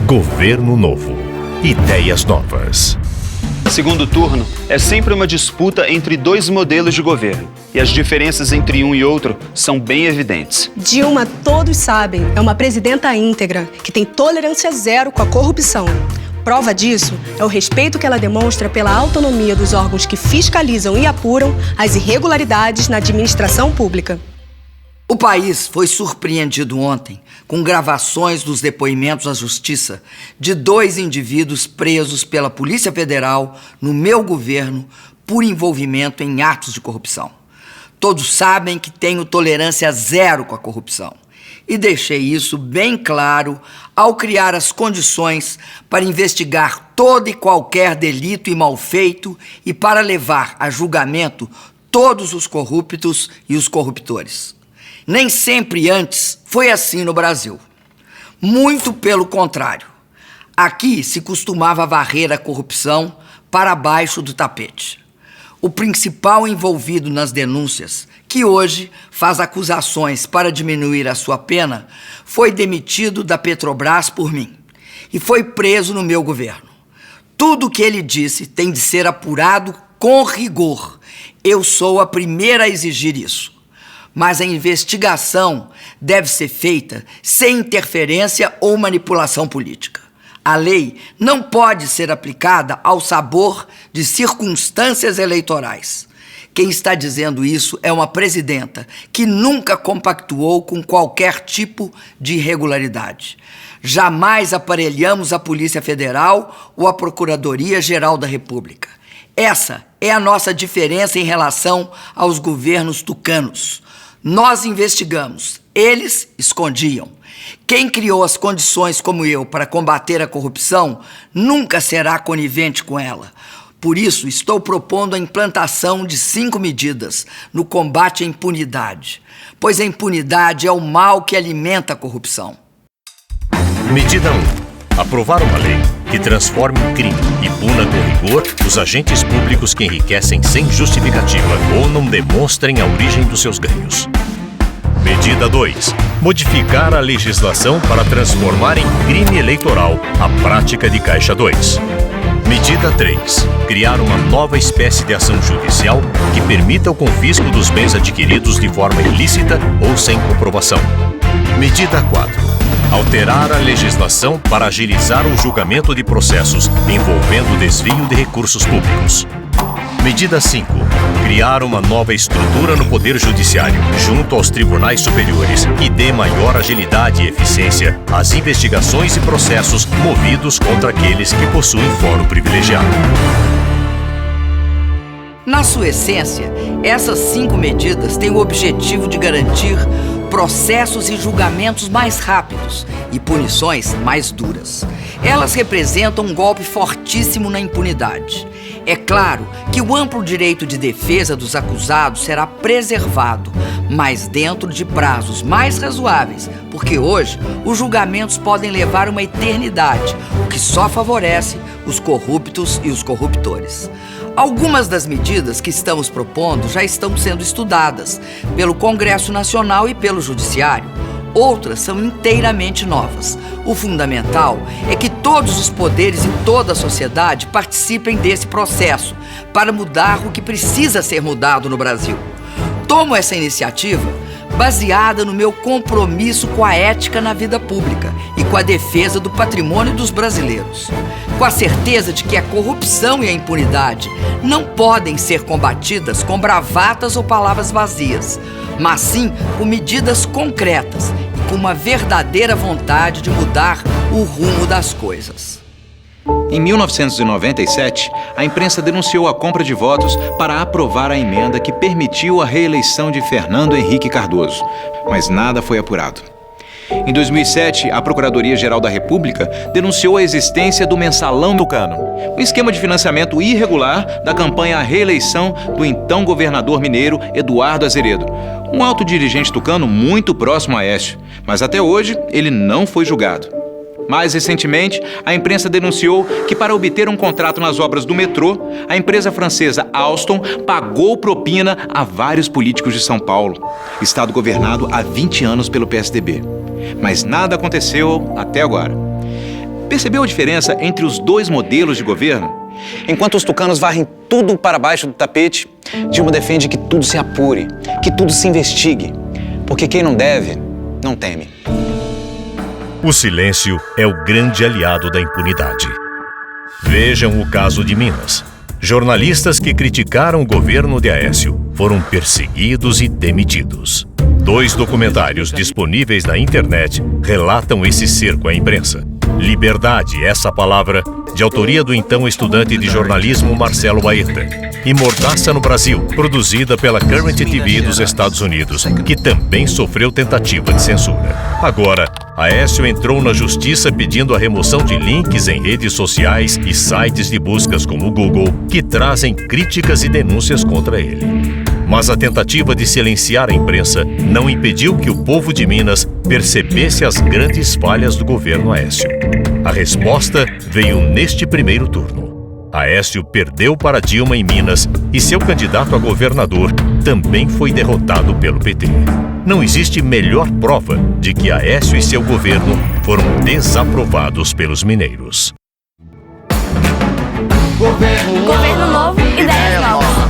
Governo novo. Ideias novas. Segundo turno é sempre uma disputa entre dois modelos de governo. E as diferenças entre um e outro são bem evidentes. Dilma, todos sabem, é uma presidenta íntegra, que tem tolerância zero com a corrupção. Prova disso é o respeito que ela demonstra pela autonomia dos órgãos que fiscalizam e apuram as irregularidades na administração pública. O país foi surpreendido ontem com gravações dos depoimentos à justiça de 2 indivíduos presos pela Polícia Federal no meu governo por envolvimento em atos de corrupção. Todos sabem que tenho tolerância zero com a corrupção e deixei isso bem claro ao criar as condições para investigar todo e qualquer delito e malfeito e para levar a julgamento todos os corruptos e os corruptores. Nem sempre antes foi assim no Brasil. Muito pelo contrário. Aqui se costumava varrer a corrupção para baixo do tapete. O principal envolvido nas denúncias, que hoje faz acusações para diminuir a sua pena, foi demitido da Petrobras por mim e foi preso no meu governo. Tudo o que ele disse tem de ser apurado com rigor. Eu sou a primeira a exigir isso. Mas a investigação deve ser feita sem interferência ou manipulação política. A lei não pode ser aplicada ao sabor de circunstâncias eleitorais. Quem está dizendo isso é uma presidenta que nunca compactuou com qualquer tipo de irregularidade. Jamais aparelhamos a Polícia Federal ou a Procuradoria-Geral da República. Essa é a nossa diferença em relação aos governos tucanos. Nós investigamos, eles escondiam. Quem criou as condições como eu para combater a corrupção nunca será conivente com ela. Por isso, estou propondo a implantação de 5 medidas no combate à impunidade, pois a impunidade é o mal que alimenta a corrupção. Medida 1. Aprovar uma lei que transforme em crime e puna com rigor os agentes públicos que enriquecem sem justificativa ou não demonstrem a origem dos seus ganhos. Medida 2. Modificar a legislação para transformar em crime eleitoral a prática de Caixa 2. Medida 3. Criar uma nova espécie de ação judicial que permita o confisco dos bens adquiridos de forma ilícita ou sem comprovação. Medida 4. Alterar a legislação para agilizar o julgamento de processos envolvendo desvio de recursos públicos. Medida 5. Criar uma nova estrutura no Poder Judiciário, junto aos tribunais superiores, que dê maior agilidade e eficiência às investigações e processos movidos contra aqueles que possuem foro privilegiado. Na sua essência, essas 5 medidas têm o objetivo de garantir processos e julgamentos mais rápidos e punições mais duras. Elas representam um golpe fortíssimo na impunidade. É claro que o amplo direito de defesa dos acusados será preservado, mas dentro de prazos mais razoáveis, porque hoje os julgamentos podem levar uma eternidade, o que só favorece os corruptos e os corruptores. Algumas das medidas que estamos propondo já estão sendo estudadas pelo Congresso Nacional e pelo Judiciário. Outras são inteiramente novas. O fundamental é que todos os poderes e toda a sociedade participem desse processo para mudar o que precisa ser mudado no Brasil. Tomo essa iniciativa baseada no meu compromisso com a ética na vida pública e com a defesa do patrimônio dos brasileiros. Com a certeza de que a corrupção e a impunidade não podem ser combatidas com bravatas ou palavras vazias, mas sim com medidas concretas e com uma verdadeira vontade de mudar o rumo das coisas. Em 1997, a imprensa denunciou a compra de votos para aprovar a emenda que permitiu a reeleição de Fernando Henrique Cardoso, mas nada foi apurado. Em 2007, a Procuradoria-Geral da República denunciou a existência do Mensalão Tucano, um esquema de financiamento irregular da campanha à reeleição do então governador mineiro Eduardo Azeredo, um alto dirigente tucano muito próximo a Aécio, mas até hoje ele não foi julgado. Mais recentemente, a imprensa denunciou que para obter um contrato nas obras do metrô, a empresa francesa Alstom pagou propina a vários políticos de São Paulo, estado governado há 20 anos pelo PSDB. Mas nada aconteceu até agora. Percebeu a diferença entre os dois modelos de governo? Enquanto os tucanos varrem tudo para baixo do tapete, Dilma defende que tudo se apure, que tudo se investigue. Porque quem não deve, não teme. O silêncio é o grande aliado da impunidade. Vejam o caso de Minas. Jornalistas que criticaram o governo de Aécio foram perseguidos e demitidos. 2 documentários disponíveis na internet relatam esse cerco à imprensa. Liberdade, essa palavra, de autoria do então estudante de jornalismo Marcelo Baeta. E Mordaça no Brasil, produzida pela Current TV dos Estados Unidos, que também sofreu tentativa de censura. Agora, Aécio entrou na justiça pedindo a remoção de links em redes sociais e sites de buscas como o Google, que trazem críticas e denúncias contra ele. Mas a tentativa de silenciar a imprensa não impediu que o povo de Minas percebesse as grandes falhas do governo Aécio. A resposta veio neste primeiro turno. Aécio perdeu para Dilma em Minas e seu candidato a governador também foi derrotado pelo PT. Não existe melhor prova de que Aécio e seu governo foram desaprovados pelos mineiros. Governo novo, ideias novas.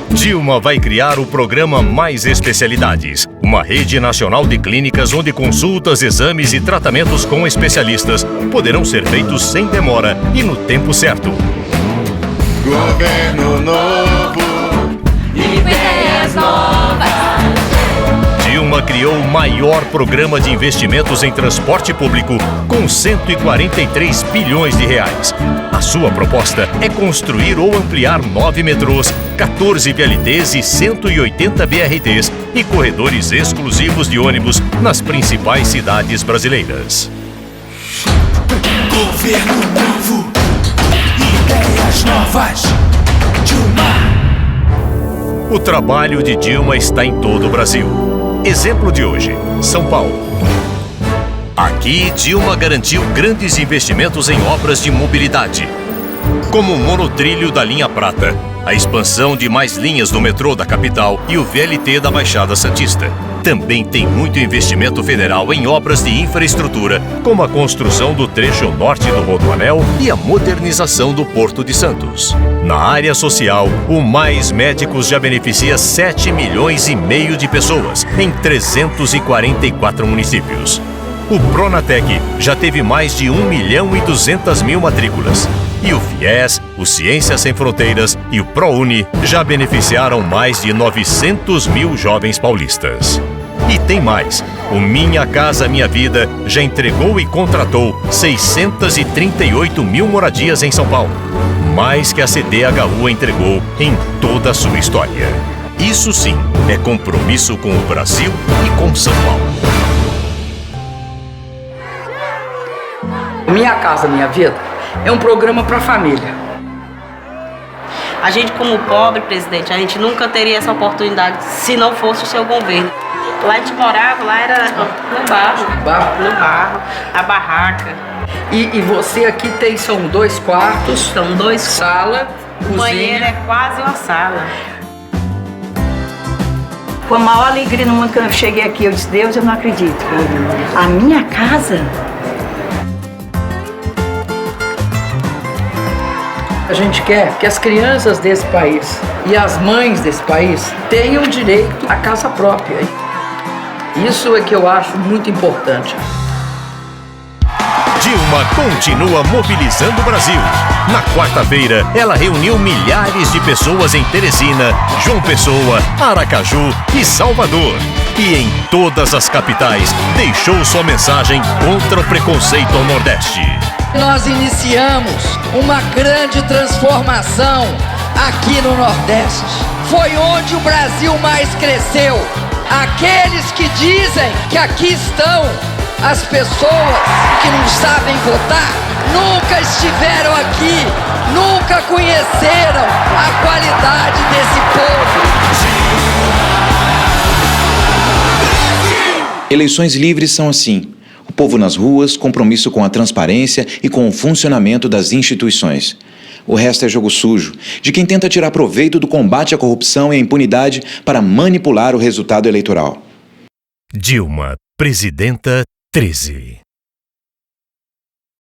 Dilma vai criar o programa Mais Especialidades, uma rede nacional de clínicas onde consultas, exames e tratamentos com especialistas poderão ser feitos sem demora e no tempo certo. Governo novo, Ideias novas. Dilma criou o maior programa de investimentos em transporte público com 143 bilhões de reais. A sua proposta é construir ou ampliar 9 metrôs, 14 VLTs e 180 BRTs e corredores exclusivos de ônibus nas principais cidades brasileiras. governo novo, ideias novas, Dilma. O trabalho de Dilma está em todo o Brasil. Exemplo de hoje, São Paulo. Aqui, Dilma garantiu grandes investimentos em obras de mobilidade, como o monotrilho da linha Prata, a expansão de mais linhas do metrô da capital e o VLT da Baixada Santista. Também tem muito investimento federal em obras de infraestrutura, como a construção do trecho norte do Rodoanel e a modernização do Porto de Santos. Na área social, o Mais Médicos já beneficia 7,5 milhões de pessoas em 344 municípios. O Pronatec já teve mais de 1.200.000 matrículas. E o FIES, o Ciências Sem Fronteiras e o ProUni já beneficiaram mais de 900.000 jovens paulistas. E tem mais. O Minha Casa Minha Vida já entregou e contratou 638.000 moradias em São Paulo. Mais que a CDHU entregou em toda a sua história. Isso sim é compromisso com o Brasil e com São Paulo. Minha Casa Minha Vida é um programa para a família. A gente, como pobre, presidente, a gente nunca teria essa oportunidade se não fosse o seu governo. Lá a gente morava, lá era no barro, no barro, a barraca. E você aqui são 2 quartos, São 2 sala, O banheiro é quase uma sala. Com a maior alegria no mundo que eu cheguei aqui, eu disse, Deus, eu não acredito. A minha casa? A gente quer que as crianças desse país e as mães desse país tenham direito à casa própria. Isso é que eu acho muito importante. Dilma continua mobilizando o Brasil. Na quarta-feira, ela reuniu milhares de pessoas em Teresina, João Pessoa, Aracaju e Salvador. E em todas as capitais, deixou sua mensagem contra o preconceito ao Nordeste. Nós iniciamos uma grande transformação aqui no Nordeste. Foi onde o Brasil mais cresceu. Aqueles que dizem que aqui estão as pessoas que não sabem votar, nunca estiveram aqui, nunca conheceram a qualidade desse povo. Eleições livres são assim. O povo nas ruas, compromisso com a transparência e com o funcionamento das instituições. O resto é jogo sujo, de quem tenta tirar proveito do combate à corrupção e à impunidade para manipular o resultado eleitoral. Dilma, presidenta 13.